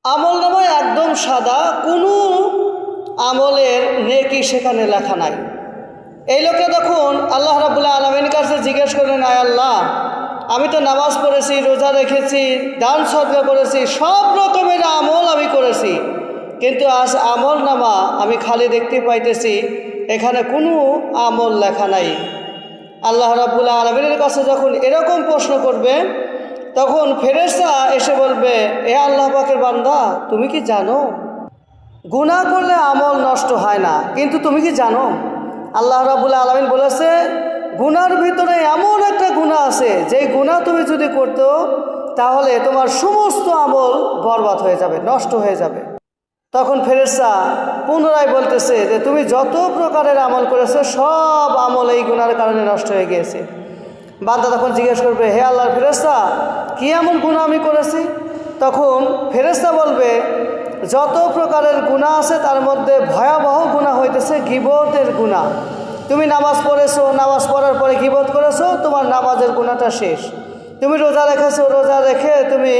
আমল নামায় একদম সাদা, কোনো আমলের নেকি সেখানে লেখা নাই। এই লোকে তখন আল্লাহ রাব্বুল আলামিনের কাছে জিজ্ঞেস করলেন, আয় আল্লাহ, আমি তো নামাজ পড়েছি, রোজা রেখেছি, দান সদকা করেছি, সব রকমের আমল আমি করেছি, কিন্তু আজ আমল নামা আমি খালি দেখতে পাইতেছি, এখানে কোনো আমল লেখা নাই। আল্লাহ রাব্বুল আলামিনের কাছে যখন এরকম প্রশ্ন করবে, তখন ফেরেশতা এসে বলবে, এ আল্লাহ পাকের বান্দা, তুমি কি জানো গুনাহ করলে আমল নষ্ট হয় না, কিন্তু তুমি কি জানো আল্লাহ রাব্বুল আলামিন বলেছে গুনার ভিতরে এমন একটা গুনাহ আছে, যেই গুনাহ তুমি যদি করতো তাহলে তোমার সমস্ত আমল বরবাদ হয়ে যাবে, নষ্ট হয়ে যাবে। তখন ফেরেশতা পুনরায় বলতেছে যে তুমি যত প্রকারের আমল করেছো সব আমল এই গুনার কারণে নষ্ট হয়ে গিয়েছে। বান্দা তখন জিজ্ঞেস করবে, হে আল্লাহর ফেরেশতা, কি এমন গুনাহ আমি করেছি? তখন ফেরেশতা বলবে, যত প্রকারের গুনাহ আছে তার মধ্যে ভয়াবহ গুনাহ হইতেছে গীবতের গুনাহ। তুমি নামাজ পড়েছো, নামাজ পড়ার পরে গীবত করেছো, তোমার নামাজের গুনাহটা শেষ। তুমি রোজা রেখেছো, রোজা রেখে তুমি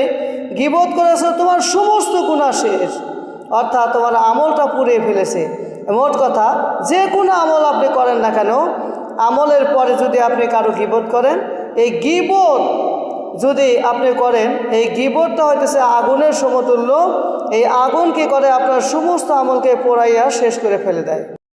গীবত করেছো, তোমার সমস্ত গুনাহ শেষ, অর্থাৎ তোমার আমলটা পুড়িয়ে ফেলেছে। মোট কথা, যে কোনো আমল আপনি করেন না কেন, আমলের পরে যদি আপনি কারো গীবত করেন, এই গীবত যদি আপনি করেন, এই গীবতটা হইতেছে আগুনের সমতুল্য। এই আগুন কি করে? আপনার সমস্ত আমলকে পোড়াইয়া শেষ করে ফেলে দেয়।